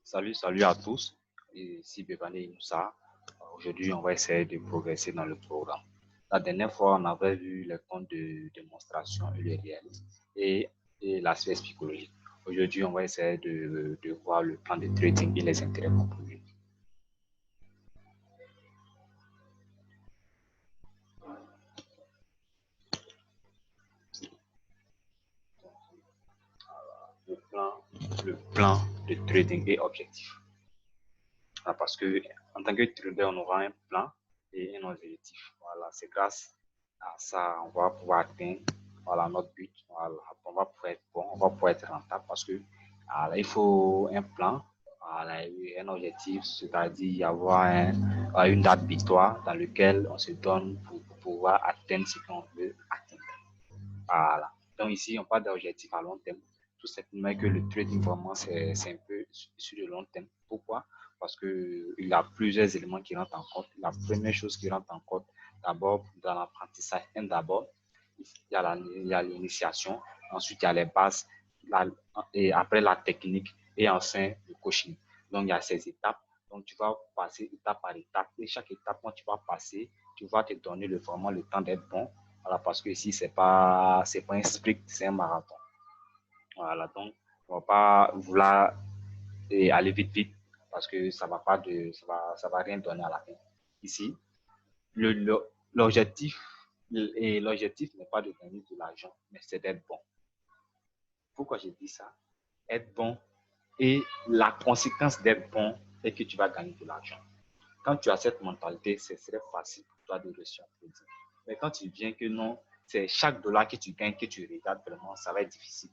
Salut à tous. Ici Bébane Moussa. Aujourd'hui, on va essayer de progresser dans le programme. La dernière fois, on avait vu les comptes de démonstration et le réel et l'aspect psychologique. Aujourd'hui, on va essayer de voir le plan de trading et les intérêts composés. Le plan de trading et objectif. Parce que en tant que trader, on aura un plan et un objectif. Voilà, c'est grâce à ça on va pouvoir atteindre notre but. Voilà, on va pouvoir être bon, on va pouvoir être rentable parce que voilà, il faut un plan, voilà, un objectif, c'est-à-dire avoir une date butoir dans laquelle on se donne pour pouvoir atteindre ce qu'on veut atteindre. Voilà. Donc ici, on parle d'objectif à long terme. Tout simplement que le trading, vraiment, c'est un peu sur le long terme. Pourquoi? Parce qu'il y a plusieurs éléments qui rentrent en compte. La première chose qui rentre en compte, d'abord, dans l'apprentissage, d'abord, il y a l'initiation, ensuite, il y a les bases, et après la technique, et enfin, le coaching. Donc, il y a ces étapes. Donc, tu vas passer étape par étape. Et chaque étape, quand tu vas passer, tu vas te donner vraiment le temps d'être bon. Voilà, parce que ici, c'est pas un sprint, c'est un marathon. Voilà, donc, on va pas vouloir aller vite, parce que ça va rien donner à la fin. Ici, l'objectif n'est pas de gagner de l'argent, mais c'est d'être bon. Pourquoi je dis ça? Être bon, et la conséquence d'être bon est que tu vas gagner de l'argent. Quand tu as cette mentalité, ce serait facile pour toi de réussir. Mais quand tu viens que non, c'est chaque dollar que tu gagnes, que tu regardes vraiment, ça va être difficile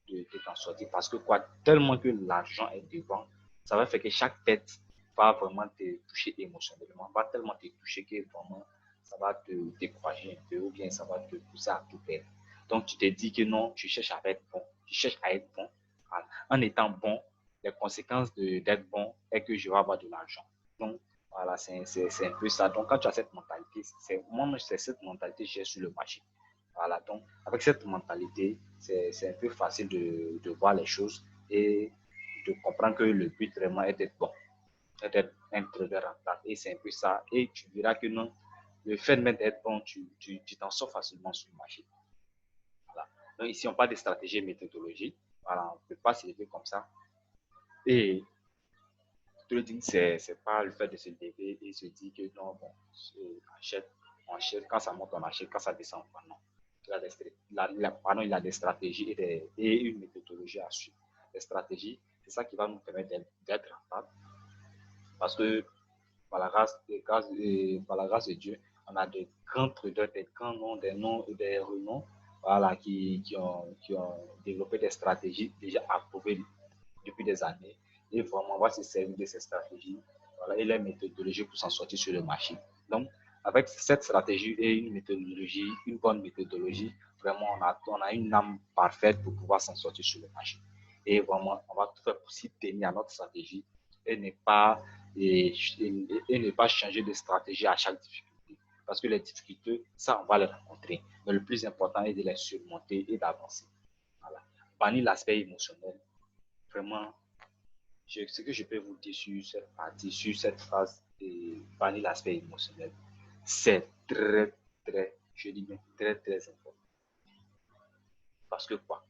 de t'en sortir. Parce que tellement que l'argent est devant, ça va faire que chaque tête va vraiment te toucher émotionnellement, va tellement te toucher que vraiment, ça va te décourager un peu ou bien ça va te pousser à tout perdre. Donc, tu te dis que non, tu cherches à être bon. Tu cherches à être bon. En étant bon, les conséquences d'être bon est que je vais avoir de l'argent. Donc, voilà, c'est un peu ça. Donc, quand tu as cette mentalité, c'est cette mentalité que j'ai sur le marché. Voilà, donc, avec cette mentalité, c'est un peu facile de voir les choses et de comprendre que le but vraiment est d'être bon, d'être un trader rentable. Et c'est un peu ça. Et tu verras que non, le fait même d'être bon, tu t'en sors facilement sur le marché. Voilà. Donc, ici, on parle de stratégie et méthodologie. Voilà, on ne peut pas se lever comme ça. Et trading, c'est pas le fait de se lever et se dire que non, bon, on achète, quand ça monte, on achète, quand ça descend, non. Il y a des stratégies et une méthodologie à suivre. Les stratégies, c'est ça qui va nous permettre d'être rentable. Parce que par la grâce de Dieu, on a des grands traders, des grands noms, des renoms, voilà, qui ont développé des stratégies déjà approuvées depuis des années. Et vraiment, on va se servir de ces stratégies, voilà, et les méthodologies pour s'en sortir sur le marché. Donc, avec cette stratégie et une bonne méthodologie, vraiment, on a une âme parfaite pour pouvoir s'en sortir sur le marché. Et vraiment, on va tout faire pour s'y tenir à notre stratégie et ne pas changer de stratégie à chaque difficulté. Parce que les difficultés, ça, on va les rencontrer. Mais le plus important est de les surmonter et d'avancer. Voilà. Bannir l'aspect émotionnel. Vraiment, ce que je peux vous dire sur cette partie, sur cette phase de bannir l'aspect émotionnel, c'est très, très, je dis bien très, très important. Parce que quoi?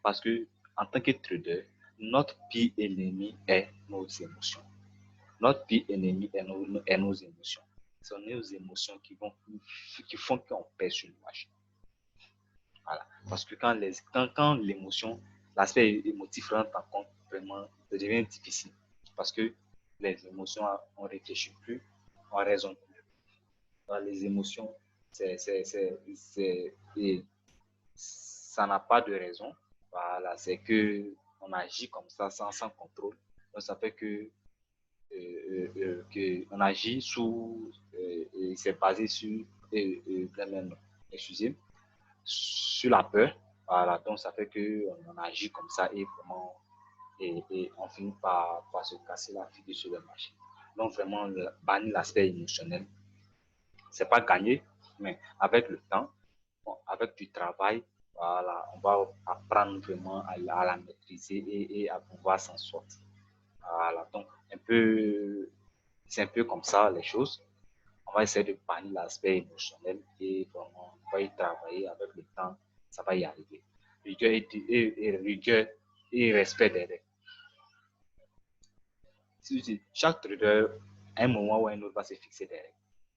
Parce que en tant que trader, notre pire ennemi est nos émotions. Notre pire ennemi est nos émotions. Ce sont nos émotions qui font qu'on perd sur le marché. Voilà. Parce que quand l'émotion, l'aspect émotif rentre en compte, vraiment, ça devient difficile. Parce que les émotions, on ne réfléchit plus, on ne raisonne plus. Alors, les émotions, ça n'a pas de raison. Voilà, c'est que on agit comme ça sans contrôle. Donc, ça fait que on agit c'est basé sur, excusez, sur la peur. Voilà, donc ça fait qu'on agit comme ça et vraiment, et on finit par se casser la figure sur le marché. Donc vraiment, bannir l'aspect émotionnel, c'est pas gagné, mais avec le temps, bon, avec du travail, Voilà, on va apprendre vraiment à la maîtriser et à pouvoir s'en sortir. Voilà, donc c'est un peu comme ça les choses. On va essayer de parler l'aspect émotionnel et vraiment, on va y travailler avec le temps, ça va y arriver. Rigueur rigueur et respect des règles. Chaque trader, à un moment ou à un autre, va se fixer des règles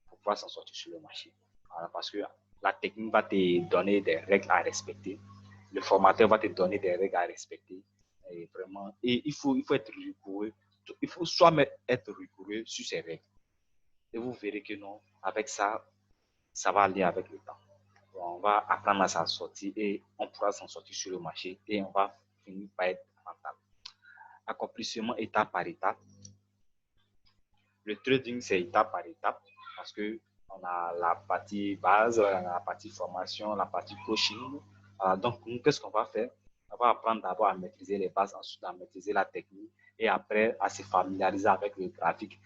pour pouvoir s'en sortir sur le marché. Voilà, parce que la technique va te donner des règles à respecter. Le formateur va te donner des règles à respecter. Et vraiment, et il faut être rigoureux. Il faut soit être rigoureux sur ces règles. Et vous verrez que non, avec ça, ça va aller avec le temps. On va apprendre à s'en sortir et on pourra s'en sortir sur le marché et on va finir par être rentable. Accomplissement étape par étape. Le trading, c'est étape par étape parce que on a la partie base, on a la partie formation, la partie coaching. Donc, qu'est-ce qu'on va faire? On va apprendre d'abord à maîtriser les bases, ensuite à maîtriser la technique et après à se familiariser avec le graphique.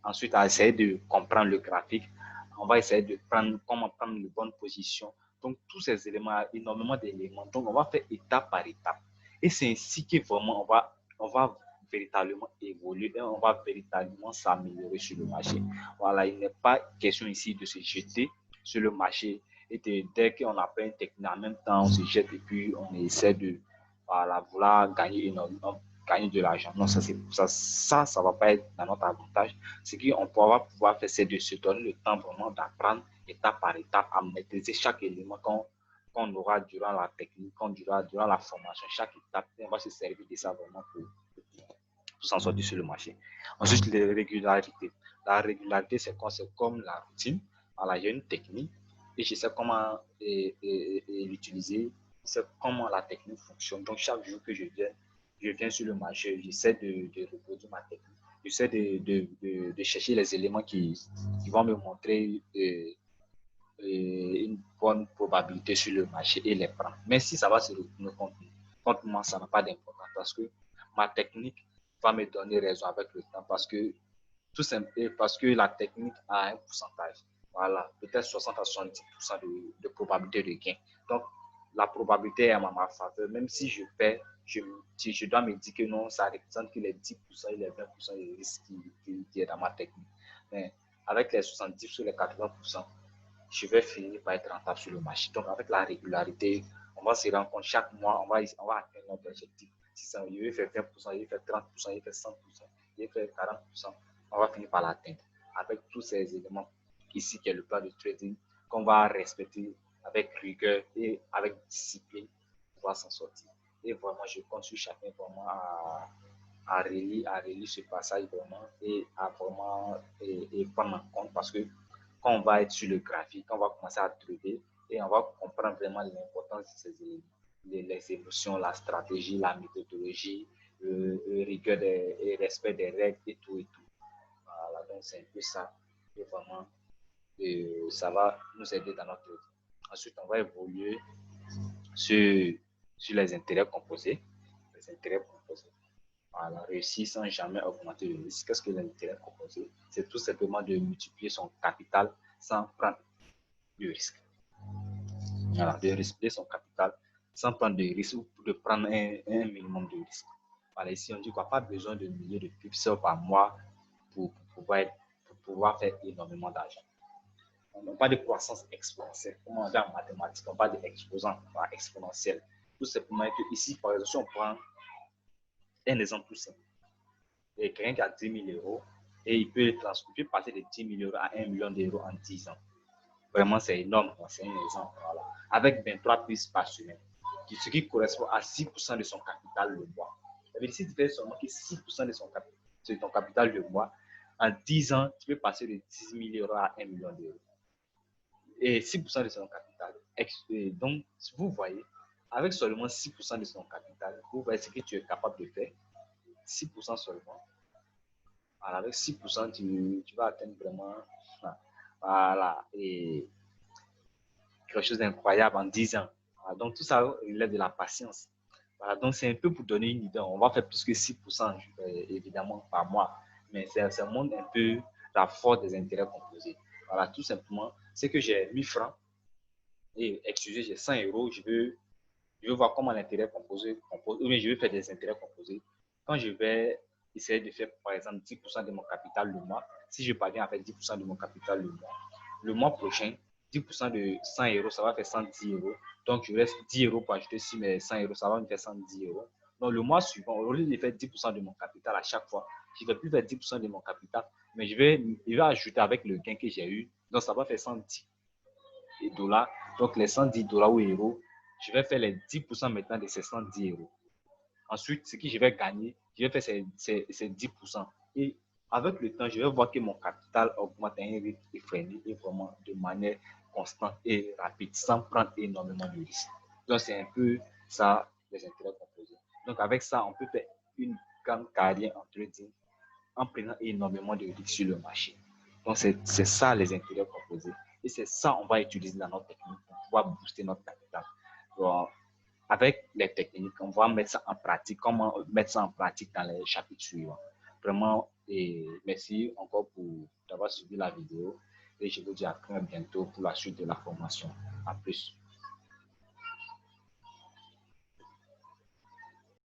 Ensuite, à essayer de comprendre le graphique. On va essayer de prendre comment prendre une bonne position. Donc, tous ces éléments, énormément d'éléments. Donc, on va faire étape par étape. Et c'est ainsi que vraiment on va véritablement évoluer et on va véritablement s'améliorer sur le marché. Voilà, il n'est pas question ici de se jeter sur le marché et dès qu'on apprend une technique en même temps, on se jette et puis on essaie de voilà, vouloir gagner énormément, gagner de l'argent. Non, ça va pas être dans notre avantage. Ce qu'on va pouvoir faire, c'est de se donner le temps vraiment d'apprendre étape par étape à maîtriser chaque élément qu'on aura durant la technique, qu'on aura durant la formation, chaque étape, on va se servir de ça vraiment pour s'en sortir sur le marché. Ensuite, les régularités. La régularité, c'est quoi? C'est comme la routine. Voilà, j'ai une technique et je sais comment l'utiliser. Je sais comment la technique fonctionne. Donc, chaque jour que je viens sur le marché, j'essaie de reproduire ma technique. J'essaie de chercher les éléments qui vont me montrer une bonne probabilité sur le marché et les prendre. Mais si ça va se retourner contre moi, ça n'a pas d'importance parce que ma technique va me donner raison avec le temps parce que tout simplement parce que la technique a un pourcentage. Voilà, peut-être 60 à 70% de probabilité de gain. Donc, la probabilité est à ma faveur. Même si je perds, je dois me dire que non, ça représente que les 10% et les 20% de risque qui est dans ma technique. Mais avec les 70 sur les 80%, je vais finir par être rentable sur le marché. Donc, avec la régularité, on va se rendre compte chaque mois, on va atteindre notre objectif. Si ça, il veut faire 20%, il veut faire 30%, il veut faire 100%, il veut faire 40%, on va finir par l'atteindre. Avec tous ces éléments ici, qui est le plan de trading, qu'on va respecter avec rigueur et avec discipline pour pouvoir s'en sortir. Et vraiment, je compte sur chacun vraiment à relire ce passage vraiment et à vraiment prendre en compte parce que quand on va être sur le graphique, on va commencer à trader et on va comprendre vraiment l'importance de ces éléments, les émotions, la stratégie, la méthodologie, rigueur et respect des règles et tout et tout. Voilà, donc c'est un peu ça. Et vraiment, ça va nous aider dans notre vie. Ensuite, on va évoluer sur les intérêts composés. Les intérêts composés. Voilà, réussir sans jamais augmenter le risque. Qu'est-ce que l'intérêt composé? C'est tout simplement de multiplier son capital sans prendre de risque. Voilà, de multiplier son capital sans prendre de risque ou de prendre un minimum de risque. Voilà, ici on dit qu'on n'a pas besoin de milliers de pips par mois pour pouvoir faire énormément d'argent. On n'a pas de croissance exponentielle. Comme on dit en mathématiques, on parle d'exposant exponentielle. Tout simplement que ici, par exemple, si on prend un exemple tout simple, et quelqu'un qui a 10 000 euros et il peut passer de 10 000 euros à 1 million d'euros en 10 ans. Vraiment, c'est énorme. C'est un exemple. Voilà. Avec 23 prises par semaine, ce qui correspond à 6% de son capital le mois. Ça veut dire si tu fais seulement 6% de ton capital le mois, en 10 ans, tu peux passer de 10 000 euros à 1 million d'euros. Et 6% de son capital. Donc, vous voyez, avec seulement 6% de son capital, vous voyez ce que tu es capable de faire. 6% seulement. Alors, avec 6%, tu vas atteindre vraiment voilà, et quelque chose d'incroyable en 10 ans. Voilà, donc, tout ça relève de la patience. Voilà, donc, c'est un peu pour donner une idée. On va faire plus que 6%, évidemment, par mois. Mais ça montre un peu la force des intérêts composés. Voilà, tout simplement, c'est que j'ai 1000 francs et excusez, j'ai 100 euros, je veux Je veux voir comment l'intérêt composé compose, ou bien je vais faire des intérêts composés. Quand je vais essayer de faire, par exemple, 10% de mon capital le mois, si je parviens à faire 10% de mon capital le mois prochain, 10% de 100 euros, ça va faire 110 euros. Donc, je reste 10 euros pour ajouter sur mes 100 euros, ça va me faire 110 euros. Donc, le mois suivant, au lieu de faire 10% de mon capital à chaque fois, je ne vais plus faire 10% de mon capital, mais je vais ajouter avec le gain que j'ai eu. Donc, ça va faire 110 $. Donc, les 110 $ ou euros, je vais faire les 10% maintenant de ces 110 euros. Ensuite, ce que je vais gagner, je vais faire ces 10%. Et avec le temps, je vais voir que mon capital augmente à un rythme effréné et vraiment de manière constante et rapide, sans prendre énormément de risques. Donc, c'est un peu ça, les intérêts composés. Donc, avec ça, on peut faire une grande carrière en trading en prenant énormément de risques sur le marché. Donc, c'est ça les intérêts composés. Et c'est ça qu'on va utiliser dans notre technique pour pouvoir booster notre capital. Donc, avec les techniques, on va mettre ça en pratique, comment mettre ça en pratique dans les chapitres suivants. Vraiment, et merci encore pour d'avoir suivi la vidéo et je vous dis à très bientôt pour la suite de la formation. À plus.